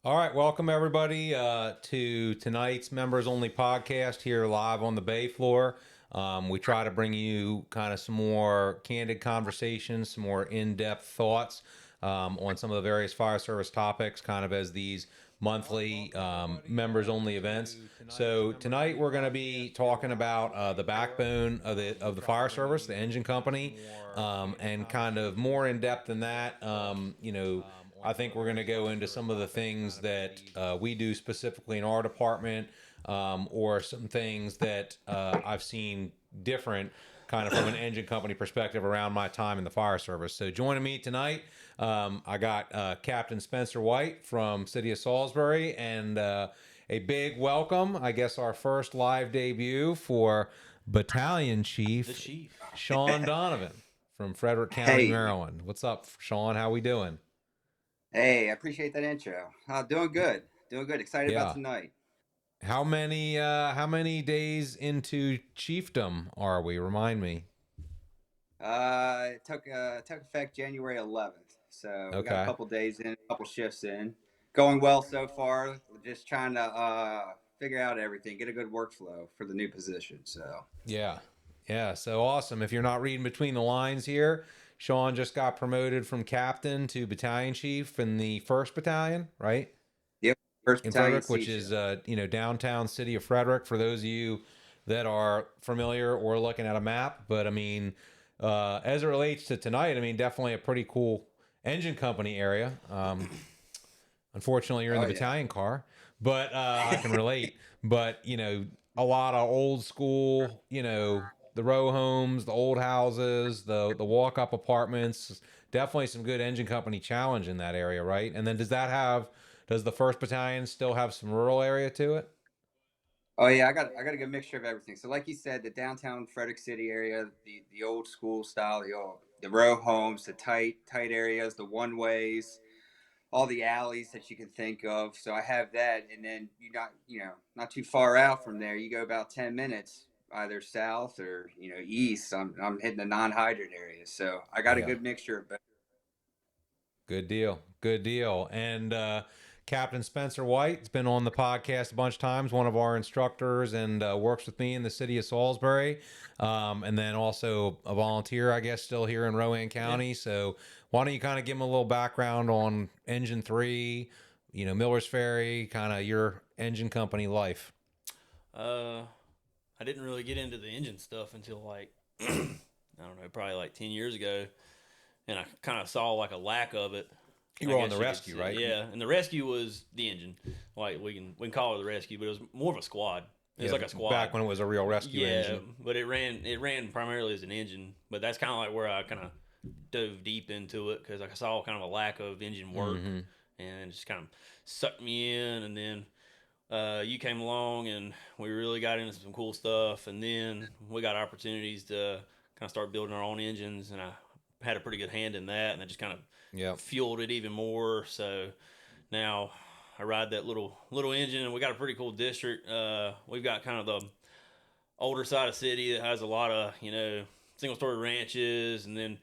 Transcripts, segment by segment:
All right, welcome everybody to tonight's members only podcast here live on the Bay floor. We try to bring you kind of some more candid conversations, some more in depth thoughts on some of the various fire service topics, kind of as these monthly members only events. So tonight we're going to be talking about the backbone of the fire service, the engine company, and kind of more in depth than that. I think we're going to go into some of the things that we do specifically in our department, or some things that I've seen different kind of from an engine company perspective around my time in the fire service. So joining me tonight, I got Captain Spencer White from City of Salisbury, and a big welcome, I guess our first live debut for Battalion The Chief Chief. Sean Donovan from Frederick County, Hey, Maryland. What's up, Sean? How we doing? hey, I appreciate that intro. Doing good. Doing good. Excited about Yeah. tonight. How many days into chiefdom are we? Remind me. It took effect January 11th. So we got a Okay. couple days in, a couple shifts in. Going well so far. Just trying to figure out everything, get a good workflow for the new position. So, Yeah. Yeah. So awesome. If you're not reading between the lines here, Sean just got promoted from captain to battalion chief in the first battalion, right? yep, first In battalion Frederick, which C is shift. downtown city of Frederick. For those of you that are familiar or looking at a map, but I mean, as it relates to tonight, I mean, definitely a pretty cool engine company area. Unfortunately, you're in Oh the yeah. battalion car, but I can relate. But a lot of old school, the row homes, the old houses, the walk up apartments. Definitely some good engine company challenge in that area, right? And then does the first battalion still have some rural area to it? Oh yeah, I got a good mixture of everything. So like you said, the downtown Frederick City area, the old school style, the row homes, the tight areas, the one ways, all the alleys that you can think of. So I have that, and then not too far out from there. You go about 10 minutes either south or east. I'm hitting the non-hydrant area. So I got a Yeah. good mixture of both. Good deal. Good deal. And Captain Spencer White has been on the podcast a bunch of times, one of our instructors, and works with me in the city of Salisbury. And then also a volunteer, I guess, still here in Rowan Yeah. County. So why don't you kind of give him a little background on Engine 3, Miller's Ferry, kind of your engine company life? Uh, I didn't really get into the engine stuff until like I don't know, probably like 10 years ago, and I kind of saw like a lack of it. You I were on the guess you could rescue, say, right? yeah. And the rescue was the engine. Like we can call it the rescue, but it was more of a squad. It was Yeah, like a squad. back when it was a real rescue Yeah, engine. but it ran primarily as an engine. But that's kind of like where I kind of dove deep into it because I saw kind of a lack of engine work, Mm-hmm. and it just kind of sucked me in. And then you came along and we really got into some cool stuff. And then we got opportunities to kind of start building our own engines, and I had a pretty good hand in that, and that just kind of Yep. fueled it even more. So now I ride that little engine, and we got a pretty cool district. We've got kind of the older side of the city that has a lot of single story ranches, and then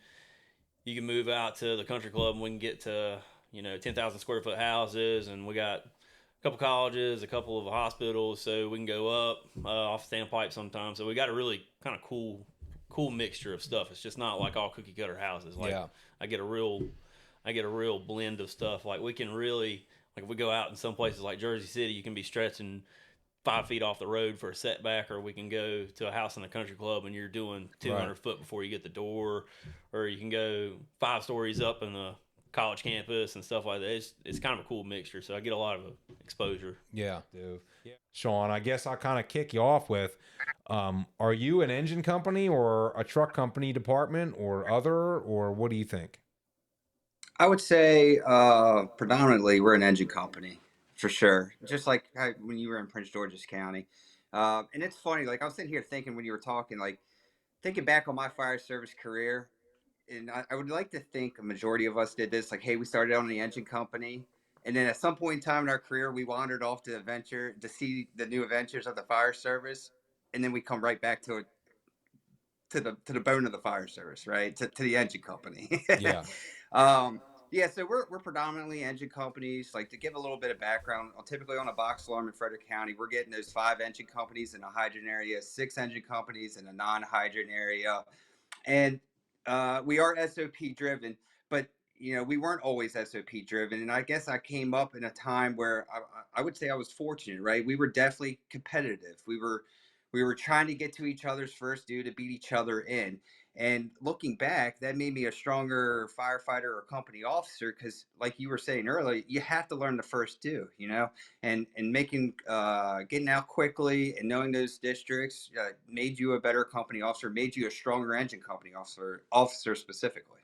you can move out to the country club, and we can get to 10,000 square foot houses, and we got a couple colleges, a couple of hospitals, so we can go up off standpipe sometimes. So we got a really kind of cool mixture of stuff. It's just not like all cookie cutter houses. Like Yeah. I get a real I get a real blend of stuff. Like we can really like if we go out in some places like Jersey City, you can be stretching 5 feet off the road for a setback, or we can go to a house in a country club and you're doing Right. 200 foot before you get the door, or you can go 5 stories up in the college campus and stuff like that. It's kind of a cool mixture, so I get a lot of exposure. Yeah. Sean, I guess I'll kind of kick you off with are you an engine company or a truck company department or other, or what do you think? I would say predominantly we're an engine company for sure. Just like when you were in Prince George's County. And it's funny, like I was sitting here thinking when you were talking, like thinking back on my fire service career, and I would like to think a majority of us did this. Like, hey, we started on the engine company, and then at some point in time in our career, we wandered off to adventure to see the new adventures of the fire service, and then we come right back to it to the bone of the fire service, right? To the engine company. Yeah. um, Yeah, so we're predominantly engine companies. Like to give a little bit of background, typically on a box alarm in Frederick County, we're getting those 5 engine companies in a hydrant area, 6 engine companies in a non-hydrant area, and we are SOP driven, but we weren't always SOP driven. And I guess I came up in a time where I would say I was fortunate, right? We were definitely competitive. We were trying to get to each other's first due to beat each other in. And looking back, that made me a stronger firefighter or company officer because, like you were saying earlier, you have to learn the first due, and making getting out quickly and knowing those districts made you a better company officer, made you a stronger engine company officer specifically.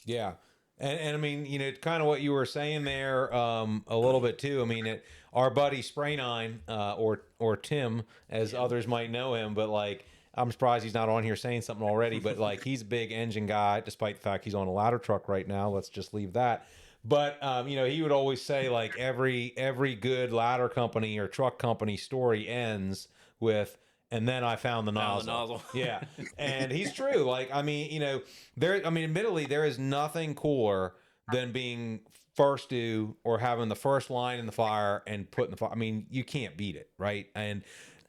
Yeah. And I mean, kind of what you were saying there, a little bit too. I mean, our buddy Spray Nine, or Tim, as others might know him, but like, I'm surprised he's not on here saying something already. But like, he's a big engine guy, despite the fact he's on a ladder truck right now. Let's just leave that. But he would always say like every good ladder company or truck company story ends with, and then I found the nozzle. Yeah. And he's true. Like, I mean, admittedly, there is nothing cooler than being first due or having the first line in the fire and putting the fire. I mean, you can't beat it, right? And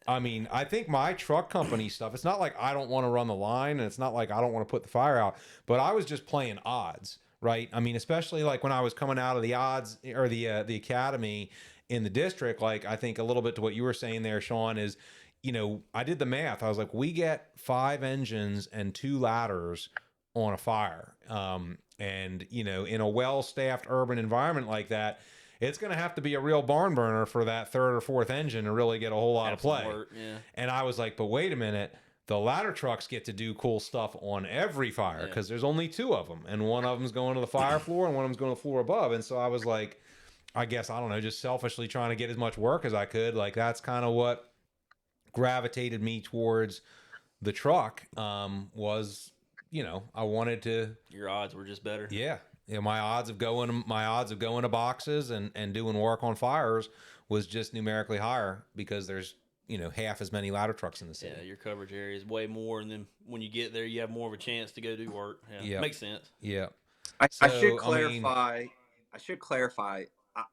I mean, I think my truck company stuff, it's not like I don't want to run the line and it's not like I don't want to put the fire out, but I was just playing odds, right? I mean, especially like when I was coming out of the odds or the academy in the district, like I think a little bit to what you were saying there, Sean, is, I did the math. I was like, we get 5 engines and 2 ladders on a fire. And, in a well-staffed urban environment like that, it's going to have to be a real barn burner for that 3rd or 4th engine to really get a whole lot of play. Yeah. And I was like, but wait a minute. The ladder trucks get to do cool stuff on every fire because there's only 2 of them. And one of them's going to the fire floor and one of them's going to the floor above. And so I was like, I guess, I don't know, just selfishly trying to get as much work as I could. Like, that's kind of what gravitated me towards the truck, was, I wanted to. Your odds were just better. Yeah. My odds of going to boxes and doing work on fires was just numerically higher because there's, half as many ladder trucks in the city. Yeah, your coverage area is way more, and then when you get there, you have more of a chance to go do work. Yeah, makes sense. Yeah. I should clarify.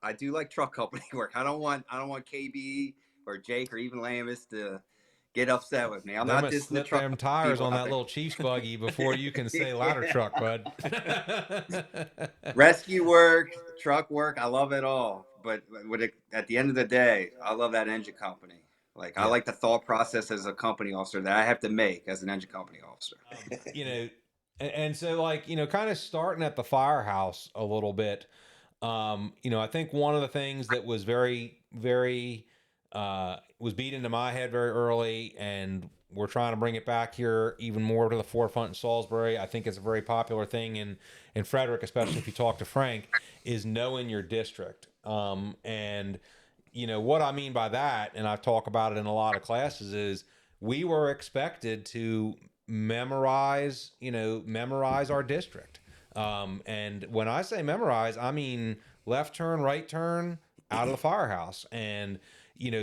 I do like truck company work. I don't want KB or Jake or even Lamis to get upset with me. I'm not just slip them tires on that little Chiefs buggy before you can say ladder truck, bud. Rescue work, truck work, I love it all. But at the end of the day, I love that engine company. Like, I like the thought process as a company officer that I have to make as an engine company officer. And so, like, kind of starting at the firehouse a little bit, I think one of the things that was very, very, was beat into my head very early, and we're trying to bring it back here even more to the forefront in Salisbury. I think it's a very popular thing in Frederick, especially if you talk to Frank, is knowing your district. And what I mean by that, and I talk about it in a lot of classes, is we were expected to memorize our district. And when I say memorize, I mean left turn, right turn, out of the firehouse. And,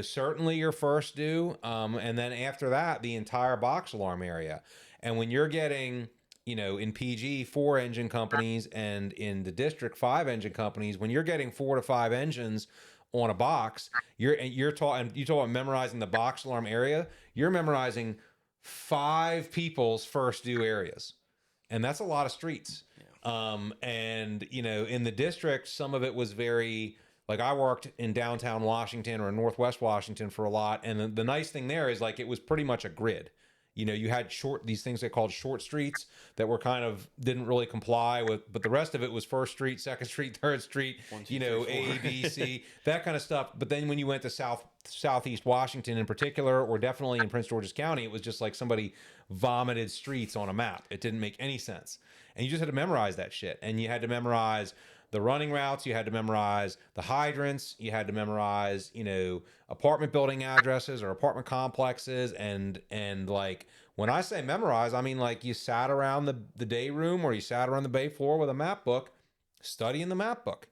certainly your first due. And then after that, the entire box alarm area. And when you're getting, in PG 4 engine companies and in the district 5 engine companies, when you're getting 4 to 5 engines on a box, you talk about memorizing the box alarm area, you're memorizing 5 people's first due areas. And that's a lot of streets. And, in the district, some of it was very, like, I worked in downtown Washington or Northwest Washington for a lot. And the nice thing there is, like, it was pretty much a grid. You had these things they called short streets that were didn't really comply with, but the rest of it was First Street, Second Street, Third Street, 1, 2, 3, 4. A, B, C, that kind of stuff. But then when you went to Southeast Washington in particular, or definitely in Prince George's County, it was just like somebody vomited streets on a map. It didn't make any sense. And you just had to memorize that shit. And you had to memorize the running routes, you had to memorize the hydrants, you had to memorize, apartment building addresses or apartment complexes. And like, when I say memorize, I mean, like, you sat around the day room or you sat around the bay floor with a map book, studying the map book.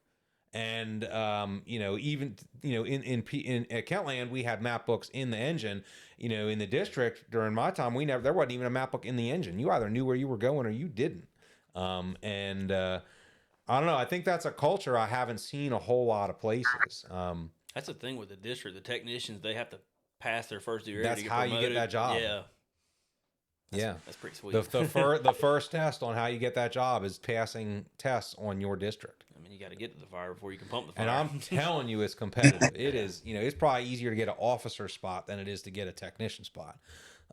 And, even, at Kentland, we had map books in the engine. In the district during my time, there wasn't even a map book in the engine. You either knew where you were going or you didn't. I don't know. I think that's a culture I haven't seen a whole lot of places. That's the thing with the district. The technicians, they have to pass their first year That's to get how you get promoted. that job. Yeah, Yeah. that's pretty sweet. The first test on how you get that job is passing tests on your district. I mean, you got to get to the fire before you can pump the fire. And I'm telling you, it's competitive. It is, it's probably easier to get an officer spot than it is to get a technician spot.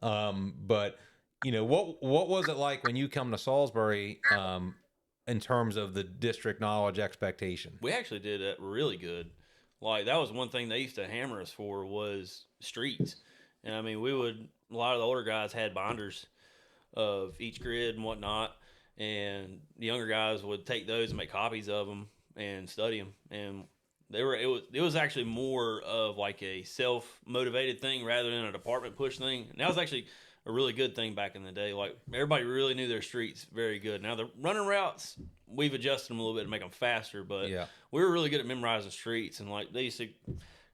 But what was it like when you come to Salisbury, in terms of the district knowledge expectation? We actually did that really good. Like that was one thing they used to hammer us for was streets. And I mean, a lot of the older guys had binders of each grid and whatnot, and the younger guys would take those and make copies of them and study them. And it was actually more of like a self motivated thing rather than a department push thing. And that was actually a really good thing back in the day. Like everybody really knew their streets very good. Now the running routes, we've adjusted them a little bit to make them faster, but Yeah. we were really good at memorizing streets. And like they used to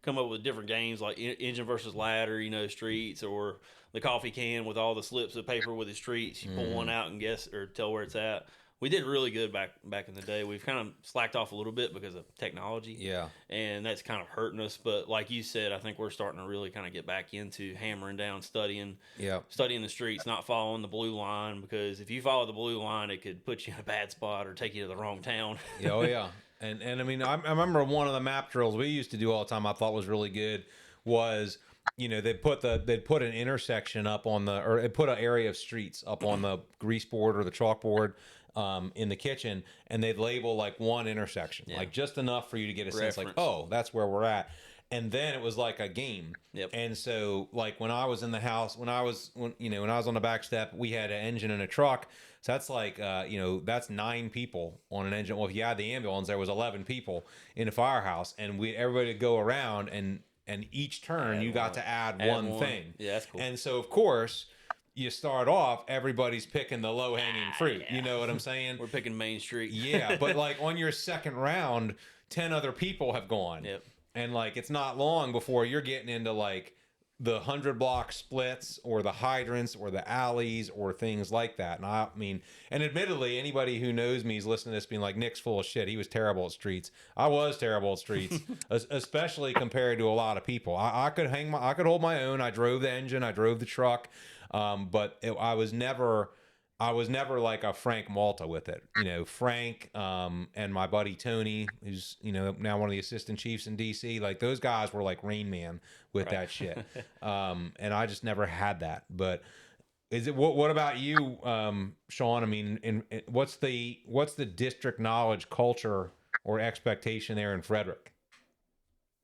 come up with different games like engine versus ladder, streets, or the coffee can with all the slips of paper with the streets. You pull one out and guess or tell where it's at. We did really good back in the day. We've kind of slacked off a little bit because of technology. Yeah. And that's kind of hurting us. But like you said, I think we're starting to really kind of get back into hammering down, studying the streets, not following the blue line, because if you follow the blue line, it could put you in a bad spot or take you to the wrong town. Yeah, oh yeah. And I mean, I remember one of the map drills we used to do all the time I thought was really good was, they'd put an intersection up or they put an area of streets up on the grease board or the chalkboard, in the kitchen, and they'd label like one intersection, like just enough for you to get a sense like, oh, that's where we're at. And then it was like a game. Yep. And so like when I was in the house, when I was on the back step, we had an engine and a truck. So that's like, that's 9 people on an engine. Well, if you had the ambulance, there was 11 people in the firehouse, and everybody would go around, and each turn you got to add one thing. Yeah, that's cool. And so of course you start off, everybody's picking the low hanging fruit. Yeah. You know what I'm saying? We're picking Main Street. Yeah, but like on your second round, 10 other people have gone. Yep. And like it's not long before you're getting into like the 100 block splits or the hydrants or the alleys or things like that. And I mean, and admittedly, anybody who knows me is listening to this being like, Nick's full of shit. He was terrible at streets. I was terrible at streets, especially compared to a lot of people. I could hold my own. I drove the engine. I drove the truck. But I was never like a Frank Malta with it. Frank, and my buddy Tony, who's, now one of the assistant chiefs in DC, like those guys were like Rain Man with that shit. And I just never had that. But what about you, Sean? I mean, what's the district knowledge culture or expectation there in Frederick?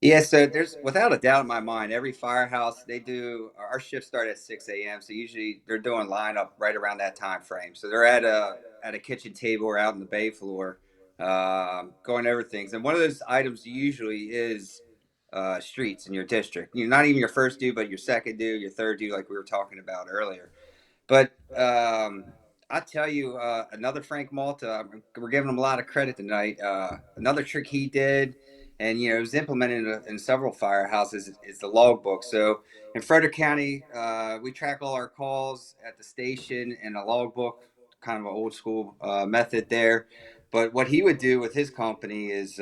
Yeah, so there's without a doubt in my mind, every firehouse they do. Our shifts start at 6 a.m. So usually they're doing lineup right around that time frame. So they're at a kitchen table or out in the bay floor, going over things. And one of those items usually is streets in your district. Not even your first due, but your second due, your third due, like we were talking about earlier. But I tell you, another Frank Malta, we're giving him a lot of credit tonight. Another trick he did, and it was implemented in several firehouses, is the logbook. So in Frederick County, we track all our calls at the station in a logbook, kind of an old school method there. But what he would do with his company is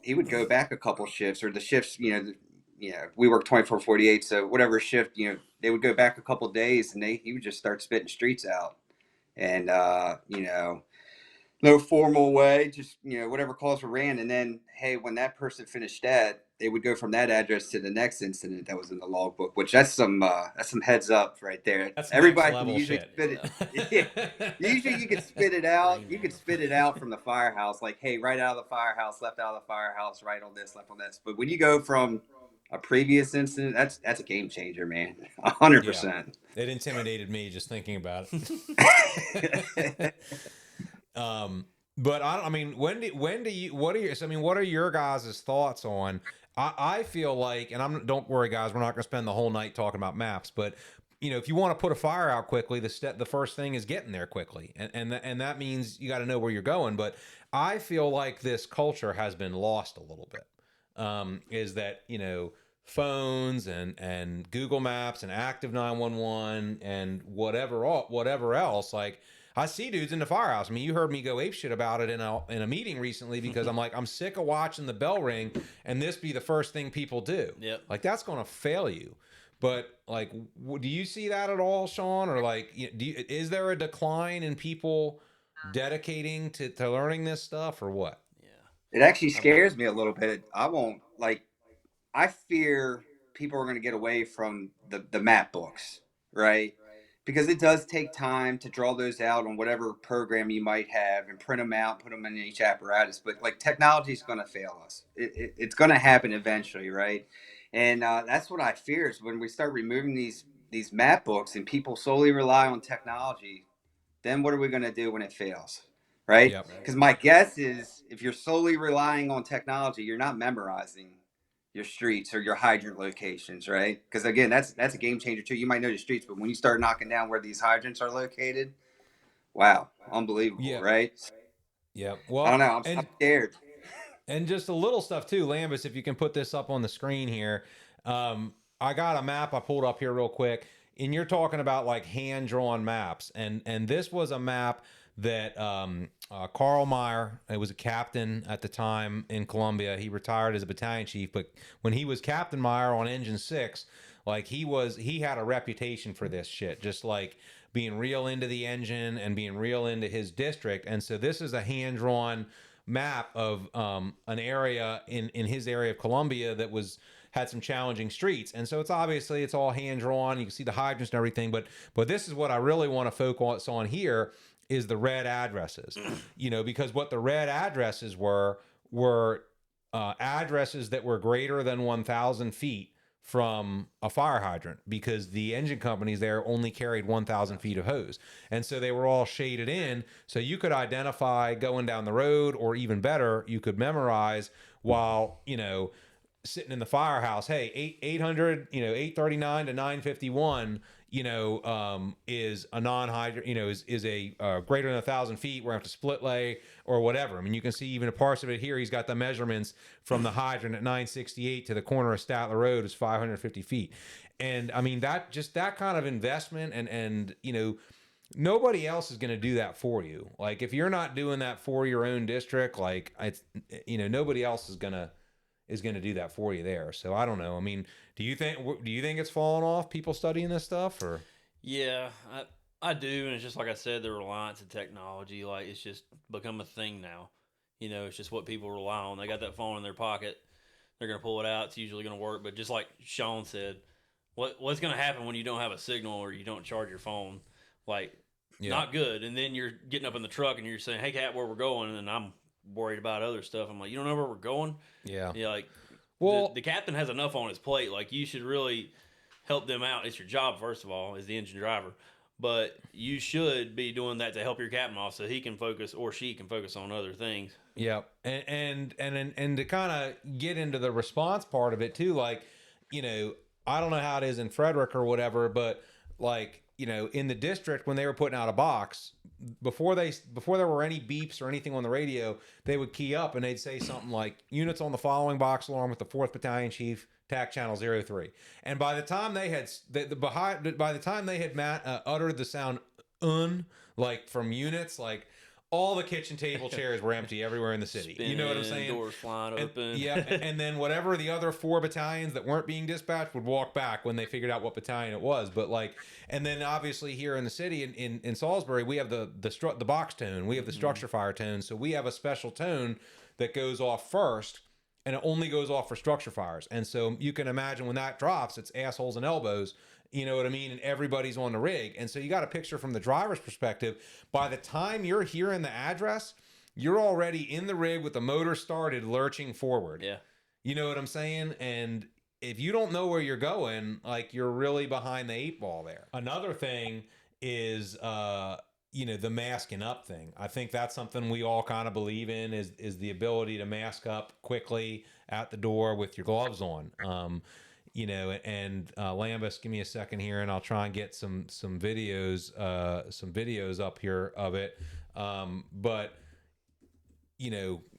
he would go back a couple shifts, or the shifts, we work 24/48, so whatever shift, they would go back a couple days, and he would just start spitting streets out, and no formal way, just whatever calls were ran, and then hey, when that person finished that, they would go from that address to the next incident that was in the logbook, which that's some heads up right there. That's everybody can usually shit. spit it. Yeah. Usually you can spit it out. You can spit it out from the firehouse, like hey, right out of the firehouse, left out of the firehouse, right on this, left on this. But when you go from a previous incident, that's a game changer, man. 100%. It intimidated me just thinking about it. But I mean, what are your guys' thoughts on? I feel like, and don't worry, guys, we're not going to spend the whole night talking about maps, but if you want to put a fire out quickly, the first thing is getting there quickly, and that means you got to know where you're going. But I feel like this culture has been lost a little bit. Is that phones and Google Maps and Active 911 and whatever else, like I see dudes in the firehouse. I mean, you heard me go apeshit about it in a meeting recently because I'm like, I'm sick of watching the bell ring and this be the first thing people do. Yep. Like, that's going to fail you. But like, do you see that at all, Sean? Or like, is there a decline in people dedicating to learning this stuff, or what? Yeah. It actually scares me a little bit. I won't like. I fear people are going to get away from the map books, right? Because it does take time to draw those out on whatever program you might have and print them out, put them in each apparatus. But like technology is going to fail us. It's going to happen eventually, right? And that's what I fear is when we start removing these map books and people solely rely on technology. Then what are we going to do when it fails, right? Yep. Because my guess is if you're solely relying on technology, you're not memorizing your streets or your hydrant locations, right? Because again, that's a game changer too. You might know the streets, but when you start knocking down where these hydrants are located, wow, unbelievable, Yeah. right? Yeah. I don't Well, know. I'm scared. and just a little stuff too, Lambus, if you can put this up on the screen here. I got a map I pulled up here real quick, and you're talking about like hand-drawn maps. And this was a map that Carl Meyer, it was a captain at the time in Columbia. He retired as a battalion chief, but when he was Captain Meyer on Engine 6, like he had a reputation for this shit, just like being real into the engine and being real into his district. And so this is a hand-drawn map of an area in his area of Columbia that had some challenging streets. And so it's all hand drawn. You can see the hydrants and everything, but this is what I really want to focus on here is the red addresses. Because what the red addresses were addresses that were greater than 1,000 feet from a fire hydrant, because the engine companies there only carried 1,000 feet of hose. And so they were all shaded in. So you could identify going down the road, or even better, you could memorize while, sitting in the firehouse, hey, 800, 839 to 951, is a non-hydrant, is a greater than 1,000 feet. We're going to have to split lay or whatever. I mean, you can see even a parts of it here. He's got the measurements from the hydrant at 968 to the corner of Statler Road is 550 feet. And I mean, that kind of investment and nobody else is going to do that for you. Like, if you're not doing that for your own district, like nobody else is going to do that for you there. So I don't know. I mean, do you think it's falling off, people studying this stuff, or? Yeah, I do. And it's just like I said, the reliance of technology, like it's just become a thing now. It's just what people rely on. They got that phone in their pocket. They're going to pull it out. It's usually going to work. But just like Sean said, what's going to happen when you don't have a signal or you don't charge your phone? Like, not good. And then you're getting up in the truck and you're saying, hey, Cat, where we're going? And I'm worried about other stuff. I'm like, you don't know where we're going? Yeah. Yeah, like, well, the captain has enough on his plate. Like, you should really help them out. It's your job, first of all, as the engine driver. But you should be doing that to help your captain off so he can focus, or she can focus on other things. Yeah. And to kind of get into the response part of it too, like, I don't know how it is in Frederick or whatever, but like, in the district, when they were putting out a box, before there were any beeps or anything on the radio, they would key up and they'd say something like, units on the following box alarm with the 4th Battalion Chief, TAC channel 03. And by the time they had uttered the sound like from units, like all the kitchen table chairs were empty everywhere in the city. Spinning, you know what I'm saying? Doors flying open. Yeah, and then whatever the other 4 battalions that weren't being dispatched would walk back when they figured out what battalion it was. But like, and then obviously here in the city in Salisbury, we have the box tone, we have the structure fire tone, so we have a special tone that goes off first. And it only goes off for structure fires. And so you can imagine when that drops, it's assholes and elbows, you know what I mean? And everybody's on the rig. And so you got a picture from the driver's perspective. By the time you're hearing the address, you're already in the rig with the motor started, lurching forward. Yeah. You know what I'm saying? And if you don't know where you're going, like, you're really behind the 8 ball there. Another thing is, the masking up thing. I think that's something we all kind of believe in is the ability to mask up quickly at the door with your gloves on. Lambus, give me a second here and I'll try and get some videos up here of it. But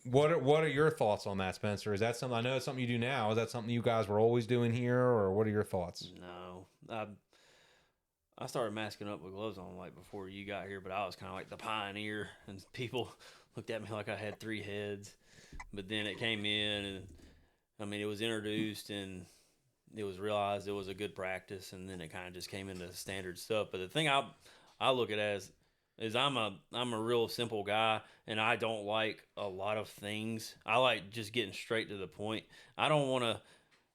what are your thoughts on that, Spencer? Is that something, I know it's something you do now. Is that something you guys were always doing here, or what are your thoughts? No, I started masking up with gloves on like before you got here, but I was kind of like the pioneer, and people looked at me like I had 3 heads. But then it came in, and I mean, it was introduced, and it was realized it was a good practice, and then it kind of just came into standard stuff. But the thing I look at as is I'm a real simple guy, and I don't like a lot of things. I like just getting straight to the point. I don't want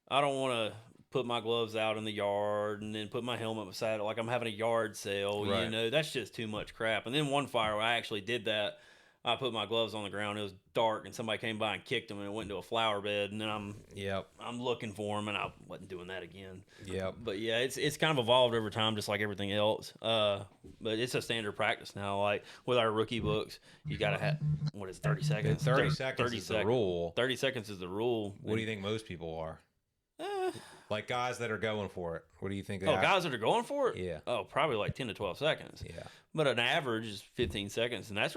to put my gloves out in the yard and then put my helmet beside it like I'm having a yard sale. Right. You know, that's just too much crap. And then one fire, I actually did that. I put my gloves on the ground. It was dark, and somebody came by and kicked them, and it went into a flower bed. And then I'm looking for them, and I wasn't doing that again. Yep. But yeah, it's kind of evolved over time, just like everything else. But it's a standard practice now. Like with our rookie books, you gotta have 30 seconds. 30 seconds is the rule. 30 seconds is the rule. What do you think most people are? Like guys that are going for it. What do you think? Guys that are going for it? Yeah. Oh, probably like 10 to 12 seconds. Yeah. But an average is 15 seconds, and that's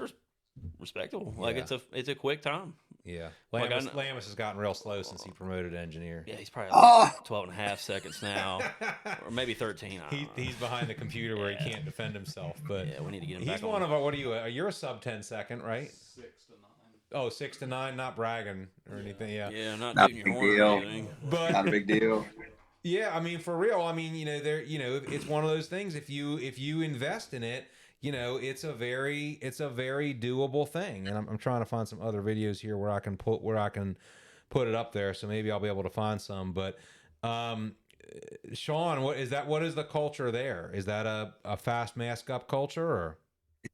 respectable. Like it's a quick time. Yeah. Like Lamus has gotten real slow since he promoted engineer. Yeah, he's probably like 12 and a half seconds now, or maybe 13. He's behind the computer where he can't defend himself. But yeah, we need to get him back. He's one of our. What are you? You're a sub 10 second, right? 6 to 9. Oh, 6 to 9, not bragging or anything. Yeah. Yeah, not Not tooting a your big horn or deal. anything. But Not a big deal. yeah, I mean, for real. I mean, it's one of those things. If you invest in it, it's a very doable thing. And I'm trying to find some other videos here where I can put it up there. So maybe I'll be able to find some. But Sean, what is the culture there? Is that a fast mask up culture or?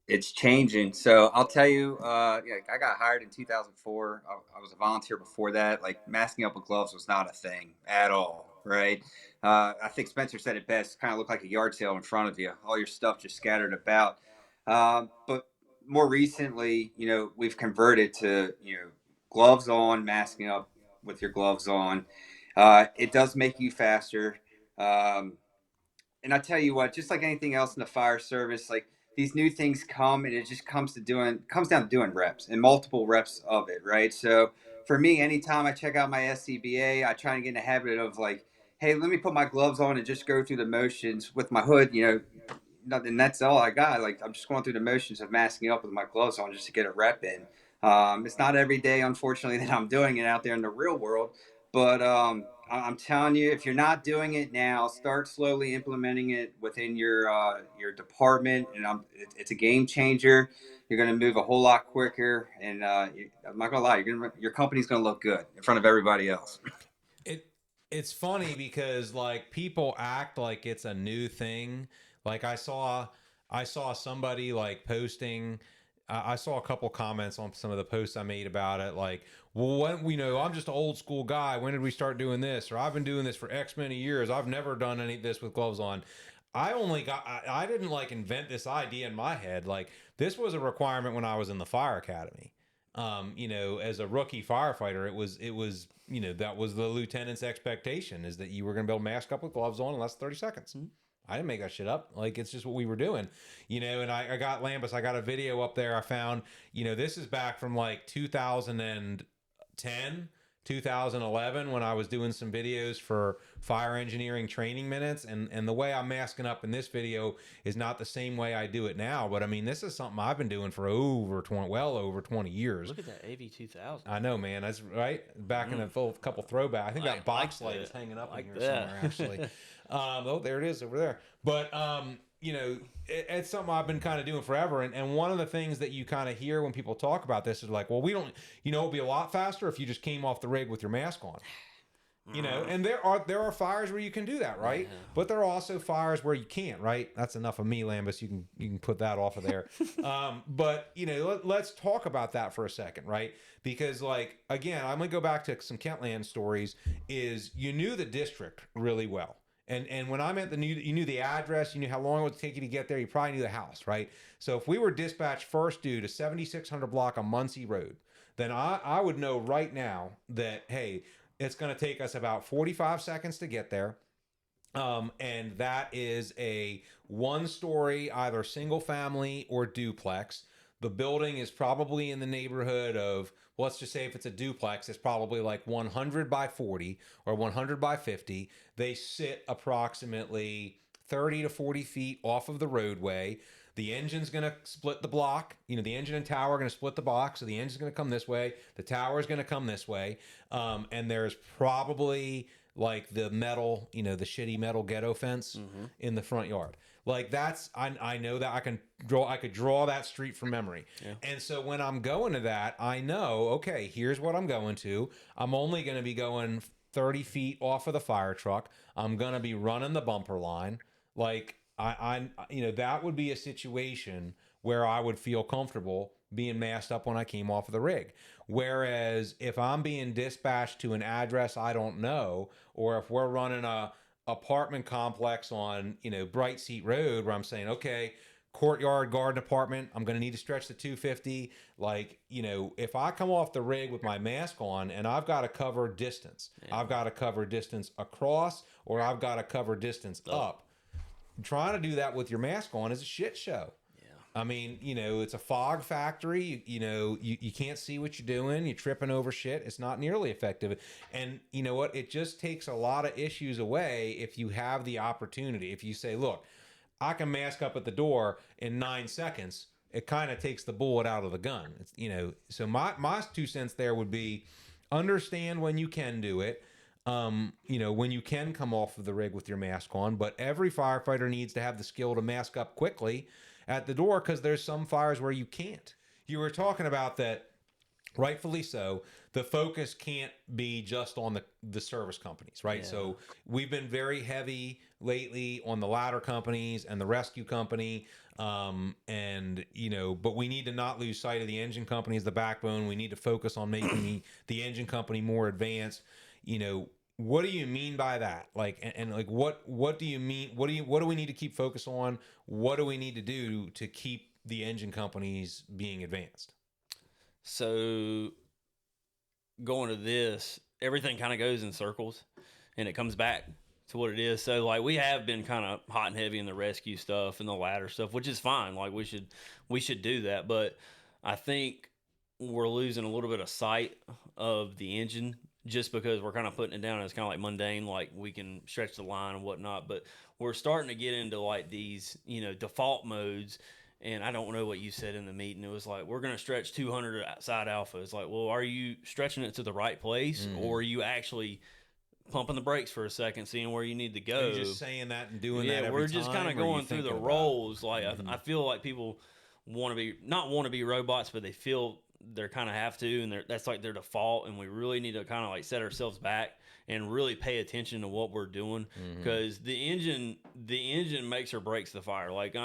It's changing. So I'll tell you, I got hired in 2004. I was a volunteer before that. Like masking up with gloves was not a thing at all, right? I think Spencer said it best. Kind of looked like a yard sale in front of you. All your stuff just scattered about. But more recently, we've converted to, gloves on, masking up with your gloves on. It does make you faster. And I tell you what, just like anything else in the fire service, like these new things come and it just comes down to doing reps and multiple reps of it, right? So for me, anytime I check out my SCBA, I try to get in the habit of like, hey, let me put my gloves on and just go through the motions with my hood, and that's all I got. Like I'm just going through the motions of masking up with my gloves on just to get a rep in. It's not every day, unfortunately, that I'm doing it out there in the real world, but I'm telling you, if you're not doing it now, start slowly implementing it within your department, and it's a game changer. You're going to move a whole lot quicker, and I'm not going to lie, your company's going to look good in front of everybody else. It's funny because like people act like it's a new thing. Like I saw somebody like posting. I saw a couple comments on some of the posts I made about it, like, well, I'm just an old school guy. When did we start doing this? Or I've been doing this for X many years. I've never done any of this with gloves on. I didn't like invent this idea in my head. Like this was a requirement when I was in the fire academy. As a rookie firefighter, it was, that was the lieutenant's expectation, is that you were going to be able to mask up with gloves on in less than 30 seconds. Mm-hmm. I didn't make that shit up. Like, it's just what we were doing, and I got Lambus. I got a video up there. I found, this is back from like 2010, 2011, when I was doing some videos for fire engineering training minutes. And the way I'm masking up in this video is not the same way I do it now. But I mean, this is something I've been doing for over 20 years. Look at that AV2000. I know, man. That's right. Back in a couple throwback. I think that box light is hanging up in here somewhere, actually. There it is over there. But, it's something I've been kind of doing forever. And one of the things that you kind of hear when people talk about this is like, well, we don't, it'd be a lot faster if you just came off the rig with your mask on. And there are fires where you can do that, right? Yeah. But there are also fires where you can't, right? That's enough of me, Lambus. You can put that off of there. But let's talk about that for a second, right? Because like, again, I'm gonna go back to some Kentland stories. Is you knew the district really well. And when I meant you knew the address, you knew how long it would take you to get there, you probably knew the house, right? So if we were dispatched first due to 7600 block on Muncie Road, then I would know right now that, hey, it's going to take us about 45 seconds to get there. And that is a one-story, either single family or duplex. The building is probably in the neighborhood of, let's just say if it's a duplex, it's probably like 100 by 40 or 100 by 50. They sit approximately 30 to 40 feet off of the roadway. The engine's going to split the block. The engine and tower are going to split the block. So the engine's going to come this way. The tower is going to come this way. And there's probably like the metal, the shitty metal ghetto fence in the front yard. Like I know that I could draw that street from memory. Yeah. And so when I'm going to that, I know, okay, here's what I'm going to. I'm only going to be going 30 feet off of the fire truck. I'm going to be running the bumper line. Like that would be a situation where I would feel comfortable being masked up when I came off of the rig. Whereas if I'm being dispatched to an address I don't know, or if we're running a apartment complex on, Bright Seat Road, where I'm saying, okay, courtyard garden apartment, I'm going to need to stretch the 250. Like, if I come off the rig with my mask on and I've got to cover distance, I've got to cover distance across, or I've got to cover distance up. Trying to do that with your mask on is a shit show. I mean, it's a fog factory. You can't see what you're doing. You're tripping over shit. It's not nearly effective. And you know what? It just takes a lot of issues away if you have the opportunity. If you say, look, I can mask up at the door in 9 seconds, it kind of takes the bullet out of the gun. It's, so my 2 cents there would be understand when you can do it. When you can come off of the rig with your mask on, but every firefighter needs to have the skill to mask up quickly at the door, because there's some fires where you can't. You were talking about that, rightfully so. The focus can't be just on the service companies, right? Yeah. So we've been very heavy lately on the ladder companies and the rescue company. But we need to not lose sight of the engine company as the backbone. We need to focus on making the engine company more advanced. What do you mean by that? Like, and like, what do you mean? What do we need to keep focus on? What do we need to do to keep the engine companies being advanced? So going to this, everything kind of goes in circles and it comes back to what it is. So like we have been kind of hot and heavy in the rescue stuff and the ladder stuff, which is fine. Like we should do that. But I think we're losing a little bit of sight of the engine, just because we're kind of putting it down as kind of like mundane, like we can stretch the line and whatnot. But we're starting to get into like these, default modes. And I don't know what you said in the meeting. It was like, we're going to stretch 200 outside alpha. It's like, well, are you stretching it to the right place? Mm-hmm. Or are you actually pumping the brakes for a second, seeing where you need to go? You're just saying that and doing that every time? Yeah, we're just kind of going through the roles. Like, mm-hmm. I feel like people not want to be robots, but they feel they're kind of have to, and that's like their default. And we really need to kind of like set ourselves back and really pay attention to what we're doing, because mm-hmm. the engine makes or breaks the fire. Like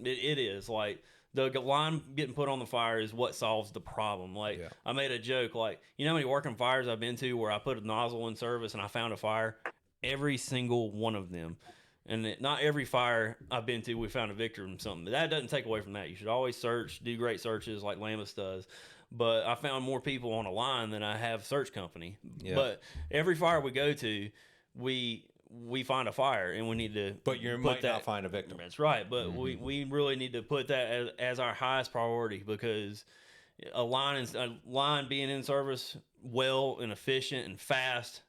it is like the line getting put on the fire is what solves the problem. Like yeah. I made a joke, like, how many working fires I've been to where I put a nozzle in service and I found a fire? Every single one of them. And not every fire I've been to, we found a victim from something. But that doesn't take away from that. You should always search, do great searches like Lambus does. But I found more people on a line than I have search company. Yeah. But every fire we go to, we find a fire, and we need to. But you might not find a victim. That's right. But mm-hmm. we really need to put that as our highest priority, because a line being in service well and efficient and fast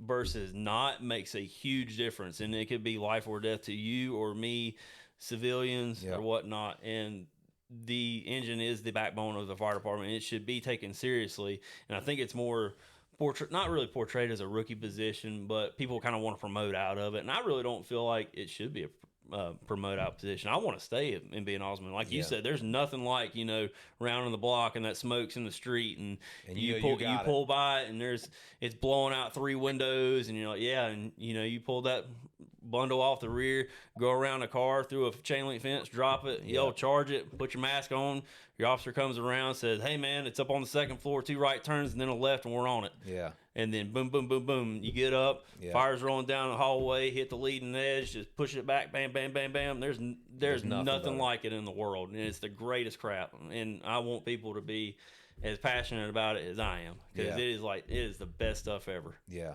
versus not makes a huge difference, and it could be life or death to you or me, civilians yep. or whatnot. And the engine is the backbone of the fire department. It should be taken seriously, and I think it's more not really portrayed as a rookie position, but people kind of want to promote out of it, and I really don't feel like it should be a promote out position. I want to stay in being Osmond. Like you said, there's nothing like, rounding the block and that smoke's in the street, and you pull by it and it's blowing out 3 windows, and you're like, yeah, and you pull that bundle off the rear, go around the car through a chain link fence, drop it, yell, charge it, put your mask on. Your officer comes around, says, hey man, it's up on the 2nd floor, 2 right turns and then a left, and we're on it. Yeah. And then boom, boom, boom, boom. You get up, fire's rolling down the hallway, hit the leading edge, just push it back, bam, bam, bam, bam. There's nothing like it in the world, and it's the greatest crap. And I want people to be as passionate about it as I am, because it is the best stuff ever. Yeah.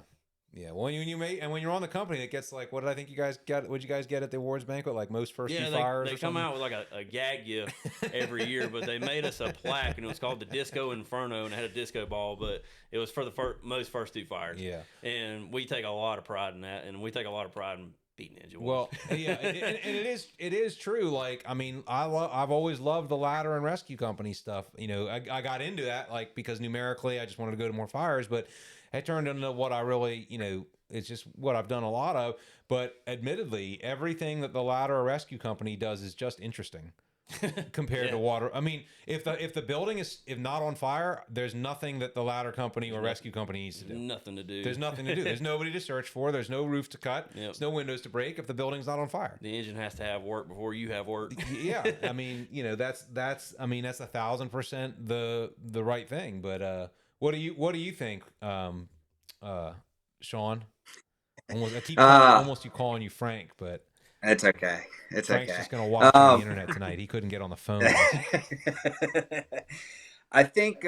Yeah, well, when you're on the company, it gets like, what did I think you guys got? What did you guys get at the awards banquet? Like most first two fires. They come out with like a gag gift every year, but they made us a plaque, and it was called the Disco Inferno, and it had a disco ball, but it was for the most first 2 fires. Yeah, and we take a lot of pride in that, and we take a lot of pride in beating engine. Well, yeah, and it is true. Like, I mean, I've always loved the ladder and rescue company stuff. You know, I got into that like because numerically I just wanted to go to more fires, but it turned into what I really, you know, it's just what I've done a lot of. But admittedly, everything that the ladder or rescue company does is just interesting. Compared to water. I mean, if the building is not on fire, there's nothing that the ladder company or rescue company needs to do. Nothing to do. There's nothing to do. There's nobody to search for. There's no roof to cut. Yep. There's no windows to break if the building's not on fire. The engine has to have work before you have work. Yeah, I mean, you know, that's 1,000% the right thing. But what do you think, Sean? I keep almost calling you Frank, but it's okay. It's Frank's okay. just gonna watch on the internet tonight. He couldn't get on the phone. I think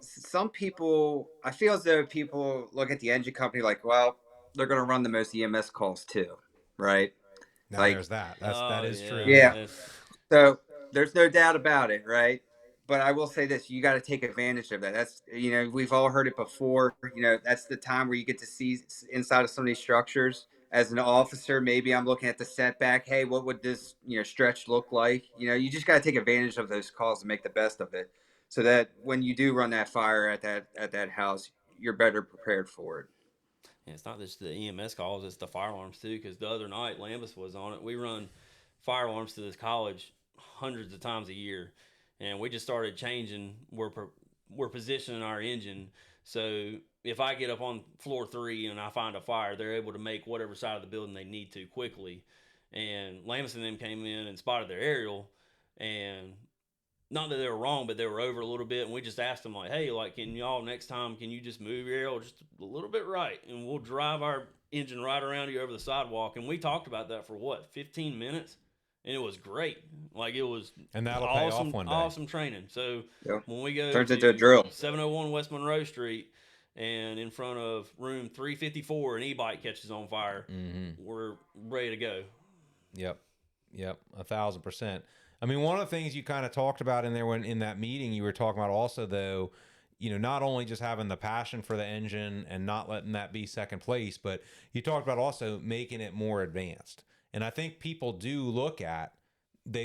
some people, I feel as though people look at the engine company like, well, they're going to run the most EMS calls too, right? Now Like, there's that. That is true. Yeah. So there's no doubt about it, right? But I will say this, you got to take advantage of that. That's, you know, we've all heard it before. You know, that's the time where you get to see inside of some of these structures. As an officer, maybe I'm looking at the setback. Hey, what would this, you know, stretch look like? You know, you just got to take advantage of those calls and make the best of it, so that when you do run that fire at that house, you're better prepared for it. And it's not just the EMS calls; it's the fire alarms too. Because the other night, Lambus was on it. We run fire alarms to this college hundreds of times a year, and we just started changing. We're positioning our engine so if I get up on floor 3 and I find a fire, they're able to make whatever side of the building they need to quickly. And Lambus and them came in and spotted their aerial, and not that they were wrong, but they were over a little bit. And we just asked them, like, hey, like, can y'all next time, can you just move your aerial just a little bit right? And we'll drive our engine right around you over the sidewalk. And we talked about that for 15 minutes? And it was great. Like, it was and that'll awesome, pay off one day. Awesome training. So when we go turns to into a drill, 701 West Monroe Street, and in front of room 354, an e-bike catches on fire, we're ready to go. Yep, 1,000%. I mean, one of the things you kind of talked about in there when in that meeting, you were talking about also, though, you know, not only just having the passion for the engine and not letting that be second place, but you talked about also making it more advanced. And I think people do look at the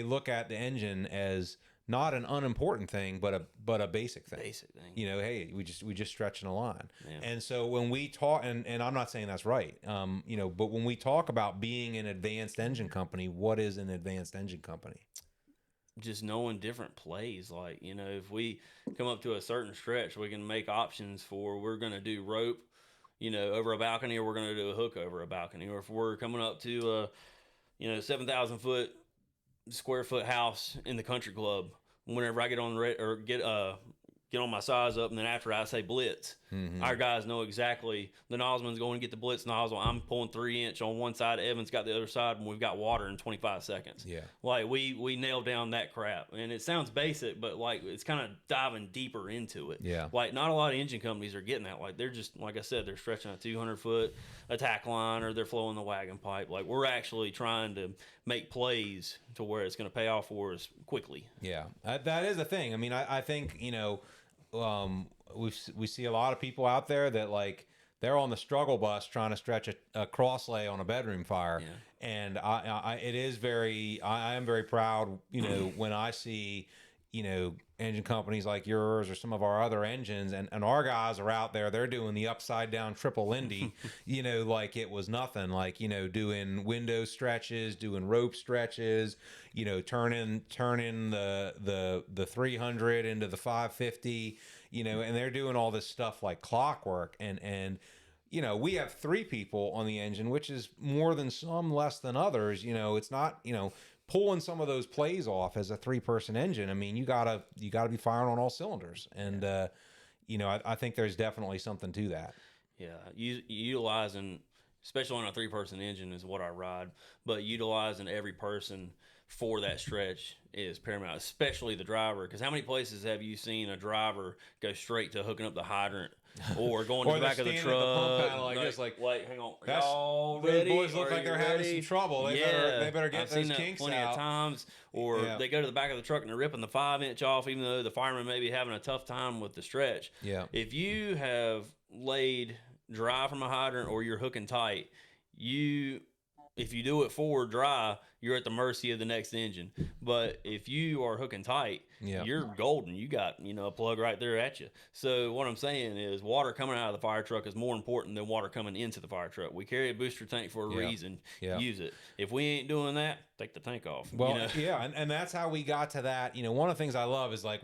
engine as not an unimportant thing, but a basic thing. Basic thing. You know, hey, we just stretching a line. Yeah. And so when we talk, and I'm not saying that's right, you know, but when we talk about being an advanced engine company, what is an advanced engine company? Just knowing different plays. Like, you know, if we come up to a certain stretch, we can make options for, we're going to do rope, you know, over a balcony, or we're going to do a hook over a balcony. Or if we're coming up to a 7,000 square foot house in the country club, whenever I get on get on my size up, and then after I say blitz, our guys know exactly the nozzleman's going to get the blitz nozzle. I'm pulling 3-inch on one side, Evan's got the other side, and we've got water in 25 seconds. Yeah. Like, we nailed down that crap. And it sounds basic, but like, it's kind of diving deeper into it. Yeah. Like, not a lot of engine companies are getting that. Like, they're just, like I said, they're stretching a 200-foot attack line, or they're flowing the wagon pipe. Like, we're actually trying to make plays to where it's going to pay off for us quickly. Yeah, that is the thing. I mean, I think, you know, we see a lot of people out there that, like, they're on the struggle bus trying to stretch a cross lay on a bedroom fire. Yeah. And I am very proud, you know, when I see, you know, engine companies like yours or some of our other engines, and our guys are out there, they're doing the upside down triple Lindy, you know, like it was nothing, like, you know, doing window stretches, doing rope stretches, you know, turning the 300 into the 550, you know, and they're doing all this stuff like clockwork. And you know, we have 3 people on the engine, which is more than some, less than others. You know, it's not, you know, pulling some of those plays off as a 3-person engine. I mean, you gotta be firing on all cylinders. And you know, I think there's definitely something to that. Yeah, utilizing, especially on a 3-person engine, is what I ride. But utilizing every person for that stretch is paramount, especially the driver. Because how many places have you seen a driver go straight to hooking up the hydrant, or going to the back of the truck, at the pump panel like this, like, wait, hang on, y'all ready? Those boys look like they're having some trouble. They better get those kinks out. Plenty of times. Or they go to the back of the truck and they're ripping the 5-inch off, even though the fireman may be having a tough time with the stretch. Yeah. If you have laid dry from a hydrant, or you're hooking tight, you if you do it forward dry, you're at the mercy of the next engine. But if you are hooking tight, Yeah. you're golden. You got, a plug right there at you. So what I'm saying is water coming out of the fire truck is more important than water coming into the fire truck. We carry a booster tank for a reason. Yeah. Use it. If we ain't doing that, take the tank off. Well, yeah, and that's how we got to that. One of the things I love is like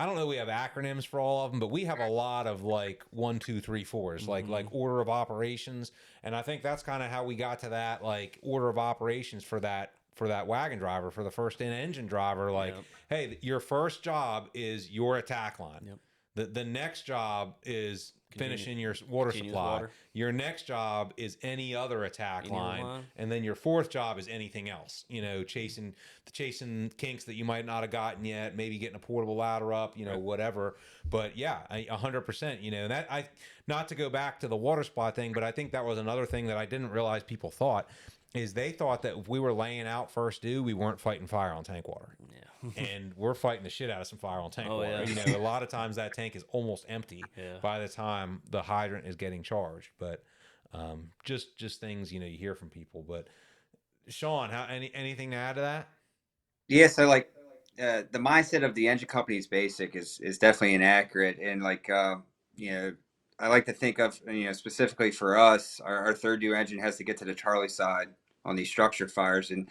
I don't know we have acronyms for all of them, but we have a lot of like 1, 2, 3, 4s, like order of operations. And I think that's kind of how we got to that like order of operations for that wagon driver, for the first in engine driver. Like, hey, your first job is your attack line. The next job is finishing your water supply. Water. Your next job is any other attack line. And then your fourth job is anything else. Chasing kinks that you might not have gotten yet, maybe getting a portable ladder up, whatever. But yeah, 100%, and that not to go back to the water supply thing, but I think that was another thing that I didn't realize people thought is they thought that if we were laying out first due, we weren't fighting fire on tank water. Yeah. And we're fighting the shit out of some fire on tank water. Yeah. A lot of times that tank is almost empty by the time the hydrant is getting charged. But just things, you hear from people. But Sean, anything to add to that? Yeah, so like the mindset of the engine company's basic is definitely inaccurate. And like, I like to think of, specifically for us, our third due engine has to get to the Charlie side on these structure fires. And,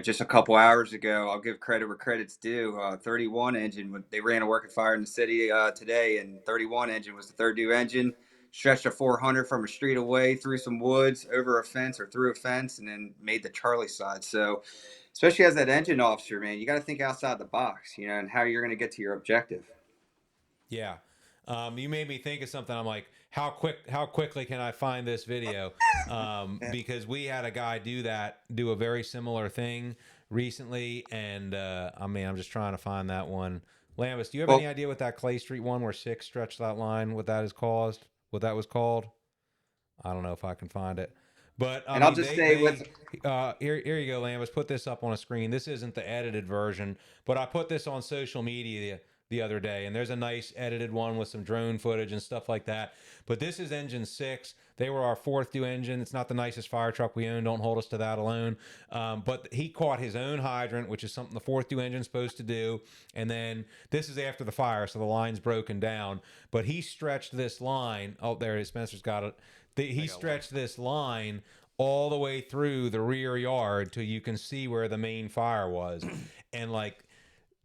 just a couple hours ago, I'll give credit where credit's due. 31 engine, they ran a working fire in the city today, and 31 engine was the third due engine. Stretched a 400 from a street away, through some woods, over a fence or through a fence, and then made the Charlie side. So, especially as that engine officer, man, you got to think outside the box, and how you're going to get to your objective. Yeah. You made me think of something. I'm like, how quickly can I find this video? Because we had a guy do a very similar thing recently. And, I'm just trying to find that one. Lambus, do you have any idea what that Clay Street one where 6 stretched that line, what that was called? I don't know if I can find it. But I'll just say here you go, Lambus. Put this up on a screen. This isn't the edited version, but I put this on social media the other day, and there's a nice edited one with some drone footage and stuff like that. But this is engine 6. They were our fourth due engine. It's not the nicest fire truck we own. Don't hold us to that alone. But he caught his own hydrant, which is something the fourth due engine's supposed to do. And then this is after the fire, so the line's broken down. But he stretched this line. Oh, there it is. Spencer's got it. He stretched this line all the way through the rear yard till you can see where the main fire was. And like,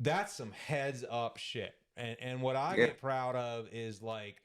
that's some heads up shit. And what I get proud of is like,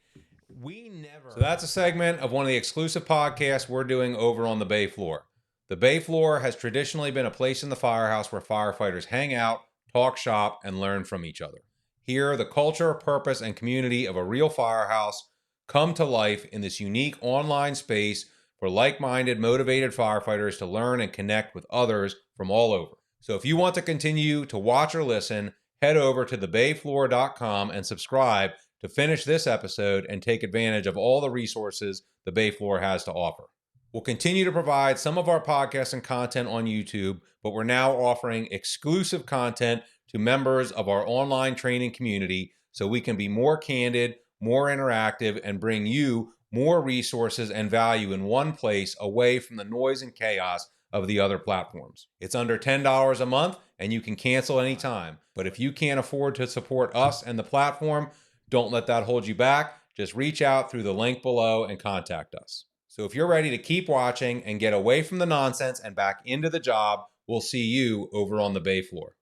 so that's a segment of one of the exclusive podcasts we're doing over on the Bay Floor. The Bay Floor has traditionally been a place in the firehouse where firefighters hang out, talk shop, and learn from each other. Here, the culture, purpose, and community of a real firehouse come to life in this unique online space for like-minded, motivated firefighters to learn and connect with others from all over. So if you want to continue to watch or listen, head over to thebayfloor.com and subscribe to finish this episode and take advantage of all the resources the Bay Floor has to offer. We'll continue to provide some of our podcasts and content on YouTube, but we're now offering exclusive content to members of our online training community so we can be more candid, more interactive, and bring you more resources and value in one place away from the noise and chaos of the other platforms. It's under $10 a month and you can cancel anytime. But if you can't afford to support us and the platform, don't let that hold you back. Just reach out through the link below and contact us. So if you're ready to keep watching and get away from the nonsense and back into the job, we'll see you over on the Bay Floor.